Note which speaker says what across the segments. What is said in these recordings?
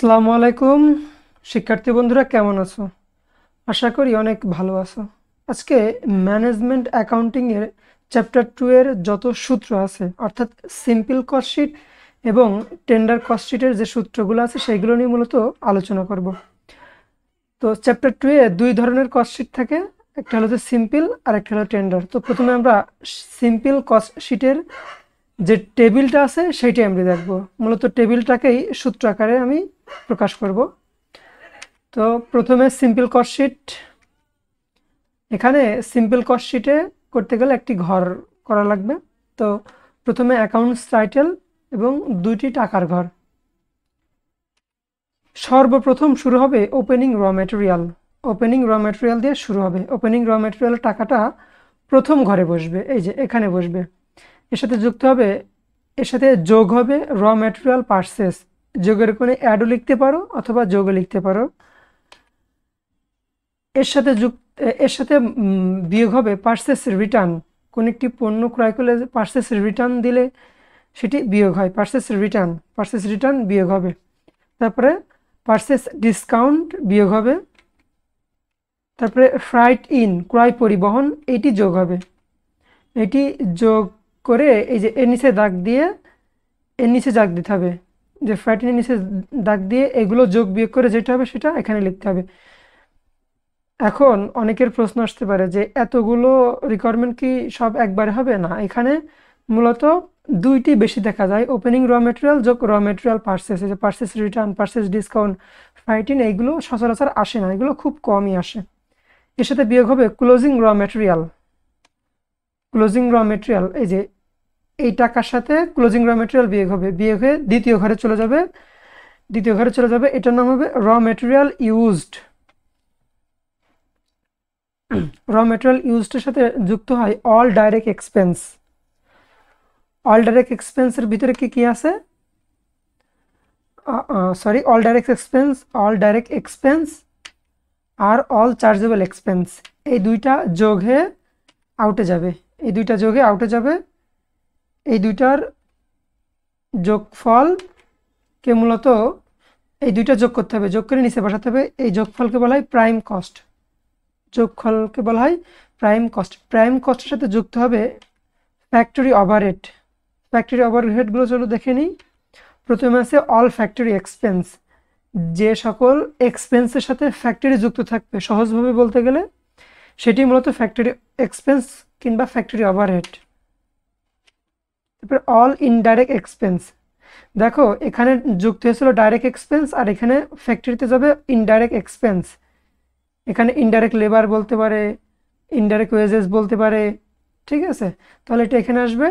Speaker 1: আসসালামু আলাইকুম শিক্ষার্থী বন্ধুরা, কেমন আছো? আশা করি অনেক ভালো আছো। আজকে ম্যানেজমেন্ট অ্যাকাউন্টিং এর চ্যাপ্টার 2 এর যত সূত্র আছে, অর্থাৎ সিম্পল কস্ট শিট এবং টেন্ডার কস্ট শিটের যে সূত্রগুলো আছে সেগুলো নিয়ে মূলত আলোচনা করব। তো চ্যাপ্টার 2 এ দুই ধরনের কস্ট শিট থাকে, একটা হলো সিম্পল আর একটা হলো টেন্ডার। তো প্রথমে আমরা সিম্পল কস্ট শিটের যে টেবিলটা আছে সেইটাই আমরা দেখব। মূলত টেবিলটাকেই সূত্র আকারে আমি প্রকাশ করব। তো প্রথমে সিম্পল কস্ট শিট। এখানে সিম্পল কস্ট শিটে করতে গেলে একটি ঘর করা লাগবে। তো প্রথমে অ্যাকাউন্টস টাইটেল এবং দুইটি টাকার ঘর। সর্বপ্রথম শুরু হবে ওপেনিং র ম্যাটেরিয়াল। ওপেনিং র ম্যাটেরিয়াল দিয়ে শুরু হবে। ওপেনিং র ম্যাটেরিয়ালের টাকাটা প্রথম ঘরে বসবে, এই যে এখানে বসবে। এর সাথে যুক্ত হবে, এর সাথে যোগ হবে র ম্যাটেরিয়াল পারচেস। যোগের কোণে অ্যাডও লিখতে পারো অথবা যোগও লিখতে পারো। এর সাথে বিয়োগ হবে পারচেস রিটার্ন। কোন একটি পণ্য ক্রয় করলে পারচেস রিটার্ন দিলে সেটি বিয়োগ হয়, পারচেস রিটার্ন বিয়োগ হবে। তারপরে পারচেস ডিসকাউন্ট বিয়োগ হবে। তারপরে ফ্রাইট ইন, ক্রয় পরিবহন, এটি যোগ হবে। এটি যোগ করে এই যে এর নিচে দাগ দিয়ে এর নিচে দাগ দিতে হবে, যে ফ্রাইট ইনের নিচে দাগ দিয়ে এগুলো যোগ বিয়োগ করে যেটা হবে সেটা এখানে লিখতে হবে। এখন অনেকের প্রশ্ন আসতে পারে যে এতগুলো রিকোয়ারমেন্ট কি সব একবারে হবে? না, এখানে মূলত দুইটি বেশি দেখা যায়, ওপেনিং র ম্যাটেরিয়াল যোগ র ম্যাটেরিয়াল পারচেস। এই যে পারচেস রিটার্ন, পারচেস ডিসকাউন্ট, ফ্রাইটিন, এইগুলো সচরাচর আসে না, এগুলো খুব কমই আসে। এর সাথে বিয়োগ হবে ক্লোজিং র ম্যাটেরিয়াল। ক্লোজিং র ম্যাটেরিয়াল, এই যে এই টাকার সাথে ক্লোজিং র ম্যাটেরিয়াল বিয়োগ হবে, বিয়োগ হয়ে দ্বিতীয় ঘরে চলে যাবে। এটার নাম হবে raw material used. Raw material ইউজডের সাথে যুক্ত হয় all direct expense. All direct এক্সপেন্সের ভিতরে কি কি আছে? অল ডাইরেক্ট এক্সপেন্স আর অল চার্জেবল এক্সপেন্স। এই দুইটা যোগ হয়ে আউটে যাবে। এই দুইটার যোগফলকে মূলত এই দুইটা যোগ করতে হবে, যোগ করে নিচে বসাতে হবে। এই যোগফলকে বলা হয় প্রাইম কস্ট। প্রাইম কস্টের সাথে যুক্ত হবে ফ্যাক্টরি ওভারহেডগুলো চলো দেখে নিই। প্রথমে আছে অল ফ্যাক্টরি এক্সপেন্স। যে সকল এক্সপেন্সের সাথে ফ্যাক্টরি যুক্ত থাকবে, সহজভাবে বলতে গেলে সেটি মূলত ফ্যাক্টরি এক্সপেন্স কিংবা ফ্যাক্টরি ওভারহেড। তারপর অল ইনডাইরেক্ট এক্সপেন্স। দেখো এখানে যুক্ত হয়েছিল ডাইরেক্ট এক্সপেন্স আর এখানে ফ্যাক্টরিতে যাবে ইনডাইরেক্ট এক্সপেন্স। এখানে ইনডাইরেক্ট লেবার বলতে পারে, ইনডাইরেক্ট ওয়েজেস বলতে পারে, ঠিক আছে? তাহলে এটা এখানে আসবে।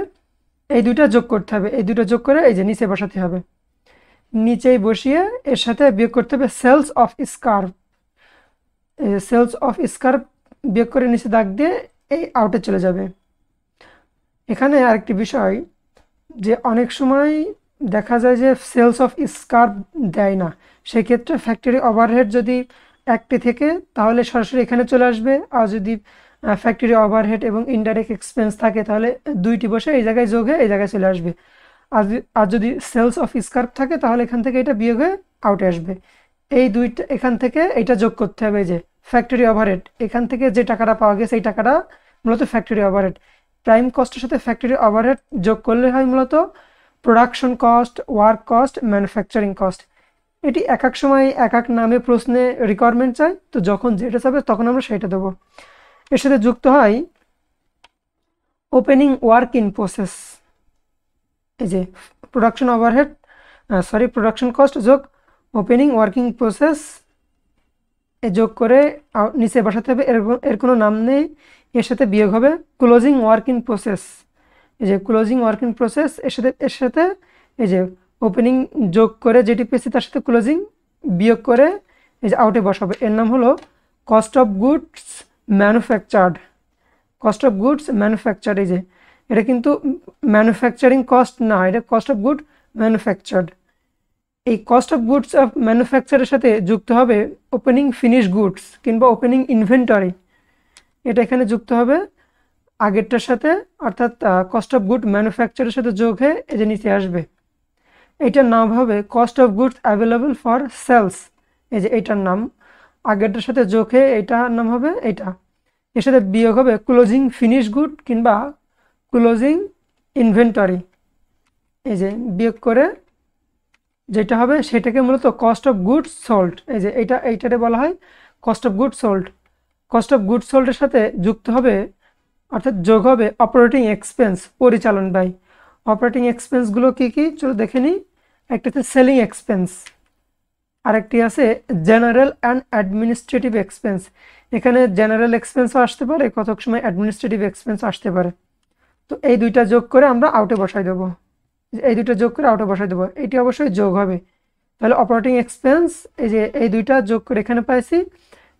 Speaker 1: এই দুইটা যোগ করতে হবে, এই দুটো যোগ করে এই যে নিচে বসাতে হবে। নিচেই বসিয়ে এর সাথে বিয়োগ করতে হবে সেলস অফ স্কার্ফ। এই যে সেলস অফ স্কার্ফ বিয়োগ করে নিচে দাগ দিয়ে এই আউটে চলে যাবে। এখানে আরেকটি বিষয়, যে অনেক সময় দেখা যায় যে সেলস অফ স্কার্ফ দেয় না, সেক্ষেত্রে ফ্যাক্টরি ওভারহেড যদি একটি থেকে তাহলে সরাসরি এখানে চলে আসবে। আর যদি ফ্যাক্টরি ওভারহেড এবং ইনডাইরেক্ট এক্সপেন্স থাকে তাহলে দুইটি বসে এই জায়গায় যোগ হয়ে এই জায়গায় চলে আসবে। আর যদি সেলস অফ স্কার্ফ থাকে তাহলে এখান থেকে এটা বিয়োগ হয়ে আউটে আসবে। এই দুইটা এখান থেকে এটা যোগ করতে হবে, যে ফ্যাক্টরি ওভারহেড, এখান থেকে যে টাকাটা পাওয়া গেছে এই টাকাটা মূলত ফ্যাক্টরি ওভারহেড। প্রাইম কস্টের সাথে ফ্যাক্টরি ওভারহেড যোগ করলে হয় মূলত production cost, work cost, manufacturing cost. এটি এক এক সময় এক এক নামে প্রশ্নে রিকোয়ারমেন্ট চাই, তো যখন যেটা চাবে তখন আমরা সেটা দেবো। এর সাথে যুক্ত হয় ওপেনিং ওয়ার্ক ইন প্রসেস। এই যে প্রোডাকশন কস্ট যোগ ওপেনিং ওয়ার্কিং প্রসেস এ যোগ করে নিচে বসাতে হবে। এর কোনো নাম নেই। এর সাথে বিয়োগ হবে ক্লোজিং ওয়ার্কিং প্রসেস। এই যে ক্লোজিং ওয়ার্কিং প্রসেস, এর সাথে এই যে ওপেনিং যোগ করে যেটি পেয়েছি তার সাথে ক্লোজিং বিয়োগ করে এই যে আউটে বসাবে। এর নাম হলো কস্ট অফ গুডস ম্যানুফ্যাকচার্ড। এই যে এটা কিন্তু ম্যানুফ্যাকচারিং কস্ট না, এটা কস্ট অফ গুড ম্যানুফ্যাকচার্ড। এই কস্ট অফ গুডস অফ ম্যানুফ্যাকচারের সাথে যুক্ত হবে ওপেনিং ফিনিশ গুডস কিংবা ওপেনিং ইনভেন্টরি। এটা এখানে যুক্ত হবে আগেরটার সাথে, অর্থাৎ কস্ট অফ গুড ম্যানুফ্যাকচারের সাথে যোগ হয়ে এই যে নিচে আসবে। এইটার নাম হবে cost of goods available for sales. এই যে এইটার নাম আগেরটার সাথে যোগ হয়ে এইটার নাম হবে এইটা, এর সাথে বিয়োগ হবে ক্লোজিং ফিনিশ গুড কিংবা ক্লোজিং ইনভেন্টরি। এই যে বিয়োগ করে যেটা হবে সেটাকে মূলত কস্ট অফ গুডস সোল্ড। এই যে এইটারে বলা হয় cost of goods sold. Cost of goods সোল্ডের সাথে যুক্ত হবে অর্থাৎ যোগ হবে অপারেটিং এক্সপেন্স, পরিচালন ব্যয়। অপারেটিং এক্সপেন্সগুলো কী কী চলো দেখে নিই। একটা হচ্ছে সেলিং এক্সপেন্স, আরেকটি আছে জেনারেল অ্যান্ড অ্যাডমিনিস্ট্রেটিভ এক্সপেন্স। এখানে জেনারেল এক্সপেন্সও আসতে পারে, কতক সময় অ্যাডমিনিস্ট্রেটিভ এক্সপেন্স আসতে পারে। তো এই দুইটা যোগ করে আমরা আউটে বসাই দেবো, এই দুইটা যোগ করে আউটে বসাই দেবো, এটি অবশ্যই যোগ হবে। তাহলে অপারেটিং এক্সপেন্স এই যে এই দুইটা যোগ করে এখানে পাইছি,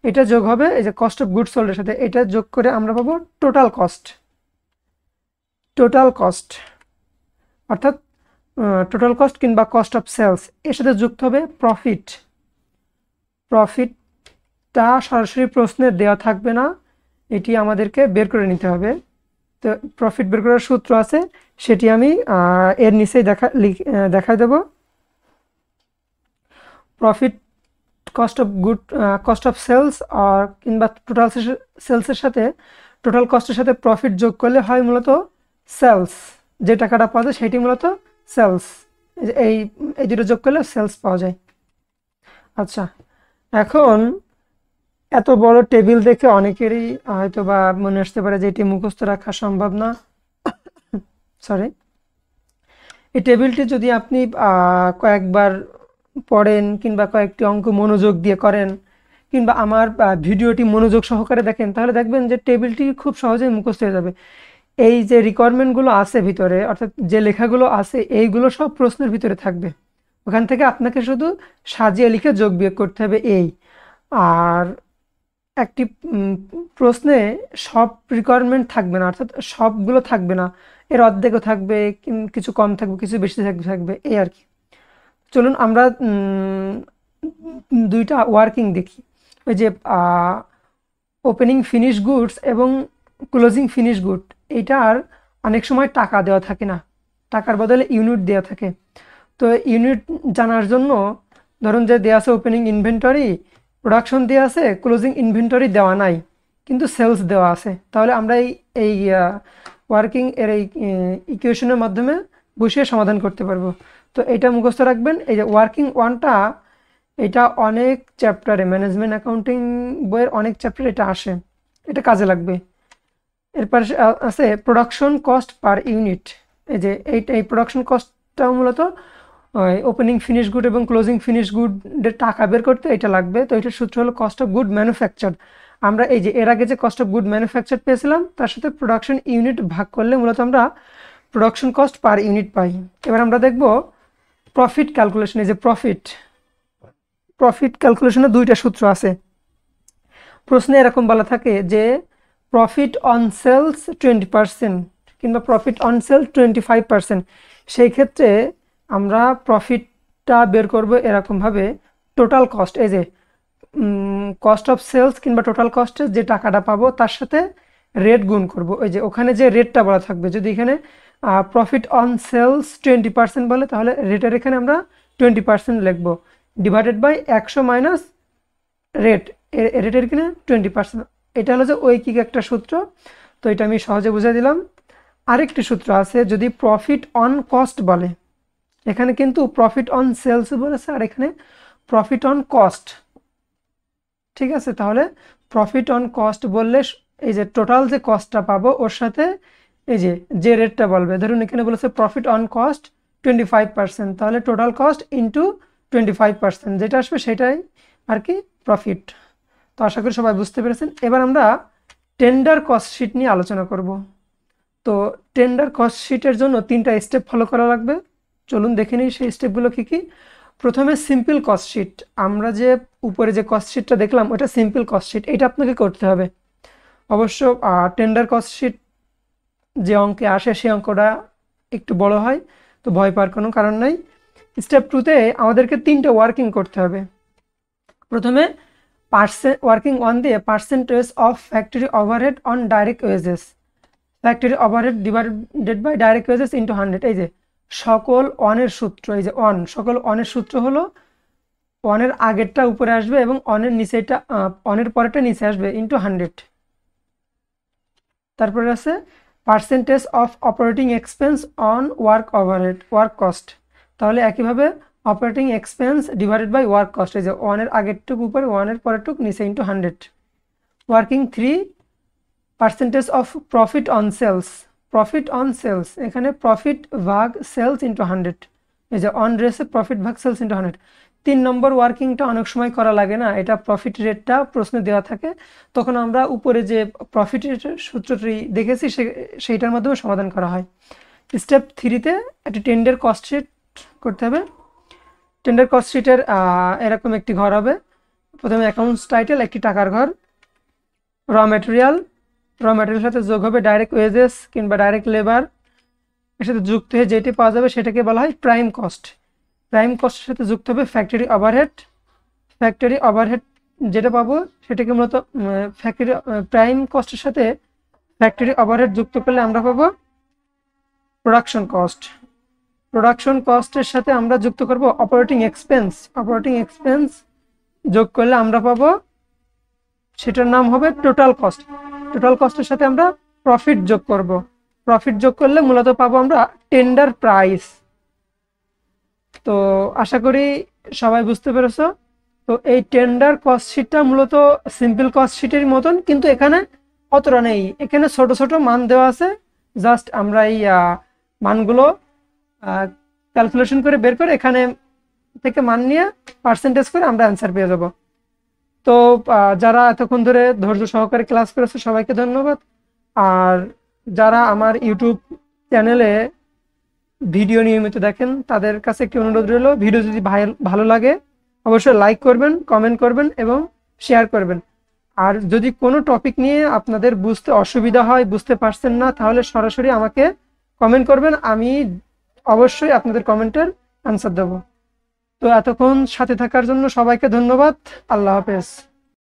Speaker 1: এটা যোগ হবে এই যে কস্ট অফ গুডস সোল্ডের সাথে, এটা যোগ করে আমরা পাবো টোটাল কস্ট। টোটাল কস্ট অর্থাৎ টোটাল কস্ট কিংবা কস্ট অফ সেলস, এর সাথে যুক্ত হবে প্রফিট। প্রফিটটা সরাসরি প্রশ্নে দেওয়া থাকবে না, এটি আমাদেরকে বের করে নিতে হবে। তো প্রফিট বের করার সূত্র আছে, সেটি আমি এর নিচেই দেখাই দেব। Profit cost of good cost of sales আর কিংবা টোটাল সেলসের সাথে টোটাল কস্টের সাথে প্রফিট যোগ করলে হয় মূলত সেলস। যে টাকাটা পাওয়া যায় সেটি মূলত সেলস। এই এই দুটো যোগ করলে সেলস পাওয়া যায়। আচ্ছা, এখন এত বড় টেবিল দেখে অনেকেরই হয়তো বা মনে আসতে পারে যে এটি মুখস্থ রাখা সম্ভব না। সরি, এই টেবিলটি যদি আপনি কয়েকবার পড়েন কিংবা কয়েকটি অঙ্ক মনোযোগ দিয়ে করেন কিংবা আমার ভিডিওটি মনোযোগ সহকারে দেখেন, তাহলে দেখবেন যে টেবিলটি খুব সহজেই মুখস্থ হয়ে যাবে। এই যে রিকোয়ারমেন্টগুলো আছে ভিতরে, অর্থাৎ যে লেখাগুলো আছে এইগুলো সব প্রশ্নের ভিতরে থাকবে। ওখান থেকে আপনাকে শুধু সাজিয়ে লিখে যোগ বিয়োগ করতে হবে এই। আর একটি প্রশ্নে সব রিকোয়ারমেন্ট থাকবে না, অর্থাৎ সবগুলো থাকবে না, এর অর্ধেকও থাকবে, কিছু কম থাকবে, কিছু বেশি থাকবে এই আর কি। চলুন আমরা দুইটা ওয়ার্কিং দেখি। ওই যে ওপেনিং ফিনিশ গুডস এবং ক্লোজিং ফিনিশ গুড, এইটার অনেক সময় টাকা দেওয়া থাকে না, টাকার বদলে ইউনিট দেওয়া থাকে। তো ইউনিট জানার জন্য ধরুন যে দেওয়া আছে ওপেনিং ইনভেন্টরি, প্রোডাকশন দেওয়া আছে, ক্লোজিং ইনভেন্টরি দেওয়া নাই কিন্তু সেলস দেওয়া আছে, তাহলে আমরা এই ওয়ার্কিং এর এই ইকুয়েশনের মাধ্যমে বসিয়ে সমাধান করতে পারবো। তো এটা মুখস্থ রাখবেন। এই যে ওয়ার্কিং ওয়ানটা, এটা অনেক চ্যাপ্টারে, ম্যানেজমেন্ট অ্যাকাউন্টিং বইয়ের অনেক চ্যাপ্টারে এটা আসে, এটা কাজে লাগবে। এরপর আছে প্রোডাকশন কস্ট পার ইউনিট। এই যে এই প্রোডাকশন কস্টটাও মূলত ওপেনিং ফিনিশ গুড এবং ক্লোজিং ফিনিশ গুডের টাকা বের করতে এটা লাগবে। তো এটার সূত্র হলো কস্ট অফ গুড ম্যানুফ্যাকচার। আমরা এই যে এর আগে যে কস্ট অফ গুড ম্যানুফ্যাকচার পেয়েছিলাম তার সাথে প্রোডাকশন ইউনিট ভাগ করলে মূলত আমরা প্রোডাকশন কস্ট পার ইউনিট পাই। এবার আমরা দেখব প্রফিট ক্যালকুলেশন। এই যে প্রফিট ক্যালকুলেশনে দুইটা সূত্র আছে। প্রশ্নে এরকম বলা থাকে যে প্রফিট অন সেলস 20% কিংবা প্রফিট অন সেল 25%। সেই ক্ষেত্রে আমরা প্রফিটটা বের করব এরকমভাবে, টোটাল কস্ট, এই যে কস্ট অফ সেলস কিংবা টোটাল কস্টে যে টাকাটা পাবো তার সাথে রেট গুণ করব। ওই যে ওখানে যে রেটটা বলা থাকবে, যদি এখানে প্রফিট অন সেলস 20% বলে তাহলে রেটের এখানে আমরা 20% লিখব, ডিভাইডেড বাই 100 মাইনাস রেট, রেটের কিনে 20%। এটা হলো যে ঐকিক একটা সূত্র। তো এটা আমি সহজে বুঝিয়ে দিলাম। আরেকটি সূত্র আছে, যদি প্রফিট অন কস্ট বলে, এখানে কিন্তু প্রফিট অন সেলস বলেছে আর এখানে প্রফিট অন কস্ট, ঠিক আছে। তাহলে প্রফিট অন কস্ট বললে এই যে টোটাল যে কস্টটা পাবো ওর সাথে এই যে রেটটা বলবে, ধরুন এখানে বলেছে প্রফিট অন কস্ট 25%, তাহলে টোটাল কস্ট ইন্টু 25%, যেটা আসবে সেটাই আর কি প্রফিট। তো আশা করি সবাই বুঝতে পেরেছেন। এবার আমরা টেন্ডার কস্ট শিট নিয়ে আলোচনা করব। তো টেন্ডার কস্ট শিটের জন্য 3টা স্টেপ ফলো করা লাগবে। চলুন দেখে নিই সেই স্টেপগুলো কী কী। প্রথমে সিম্পল কস্ট শিট। আমরা যে উপরে যে কস্ট শিটটা দেখলাম ওটা সিম্পল কস্ট শিট, এটা আপনাকে করতে হবে। অবশ্য টেন্ডার কস্ট শিট যে অঙ্কে আসে সেই অঙ্কটা একটু বড় হয়, তো ভয় পাওয়ার কোনো কারণ নাই। স্টেপ 2তে আমাদেরকে 3টে ওয়ার্কিং করতে হবে। প্রথমে ওয়ার্কিং 1 দিয়ে percentage of factory overhead on direct wages, factory overhead divided by direct wages into 100। এই যে সকল অনের সূত্র, এই যে অন, সকল অনের সূত্র হলো অনের আগেরটা উপরে আসবে এবং অনের নিচেটা অনের পরেরটা নিচে আসবে ইন্টু 100। তারপরে আছে percentage of operating expense on work overhead, work cost. তাহলে একইভাবে operating expense divided by work cost, এই যে ওয়ানের আগেরটুক উপরে ওয়ানের পরেরটুক নিচে into 100। Working 3 percentage of profit on sales, profit on sales, এখানে প্রফিট ভাগ সেলস ইন্টু 100, এই যে অন রেসে প্রফিট ভাগ সেলস ইন্টু 100। 3 নম্বর ওয়ার্কিংটা অনেক সময় করা লাগে না, এটা প্রফিট রেটটা প্রশ্নে দেওয়া থাকে, তখন আমরা উপরে যে প্রফিট রেটের সূত্রটি দেখেছি সেইটার মাধ্যমে সমাধান করা হয়। স্টেপ 3-তে একটি টেন্ডার কস্ট শিট করতে হবে। টেন্ডার কস্ট শিটের এরকম একটি ঘর হবে। প্রথমে অ্যাকাউন্টস টাইটেল, একটি টাকার ঘর। র ম্যাটেরিয়াল, র ম্যাটেরিয়ালের সাথে যোগ হবে ডাইরেক্ট ওয়েজেস কিংবা ডাইরেক্ট লেবার, এর সাথে যুক্ত হয়ে যেটি পাওয়া যাবে সেটাকে বলা হয় প্রাইম কস্ট। প্রাইম কস্টের সাথে যুক্ত হবে ফ্যাক্টরি ওভারহেড। ফ্যাক্টরি ওভারহেড যেটা পাবো সেটাকে মূলত ফ্যাক্টরি প্রাইম কস্টের সাথে ফ্যাক্টরি ওভারহেড যুক্ত করলে আমরা পাবো প্রোডাকশন কস্ট। প্রোডাকশন কস্টের সাথে আমরা যুক্ত করব অপারেটিং এক্সপেন্স। অপারেটিং এক্সপেন্স যোগ করলে আমরা পাবো, সেটার নাম হবে টোটাল কস্ট। টোটাল কস্টের সাথে আমরা প্রফিট যোগ করব। প্রফিট যোগ করলে মূলত পাবো আমরা টেন্ডার প্রাইস। তো আশা করি সবাই বুঝতে পেরেছো। তো এই টেন্ডার কস্ট শিটটা মূলত সিম্পল কস্ট শিটের মতন, কিন্তু এখানে অতটা নেই, এখানে ছোট ছোট মান দেওয়া আছে, জাস্ট আমরা এই মানগুলো ক্যালকুলেশন করে বের করে এখানে থেকে মান নিয়ে পার্সেন্টেজ করে আমরা অ্যান্সার পেয়ে যাব। তো যারা এতক্ষণ ধরে ধৈর্য সহকারে ক্লাস করেছে সবাইকে ধন্যবাদ। আর যারা আমার ইউটিউব চ্যানেলে ভিডিও নিয়মিত দেখেন তাদের কাছে একটি অনুরোধ রইল, ভিডিও যদি ভালো লাগে অবশ্যই লাইক করবেন, কমেন্ট করবেন এবং শেয়ার করবেন। আর যদি কোনো টপিক নিয়ে আপনাদের বুঝতে অসুবিধা হয়, বুঝতে পারছেন না, তাহলে সরাসরি আমাকে কমেন্ট করবেন, আমি অবশ্যই আপনাদের কমেন্টের অ্যান্সার দেব। তো এতক্ষণ সাথে থাকার জন্য সবাইকে ধন্যবাদ। আল্লাহ হাফেজ।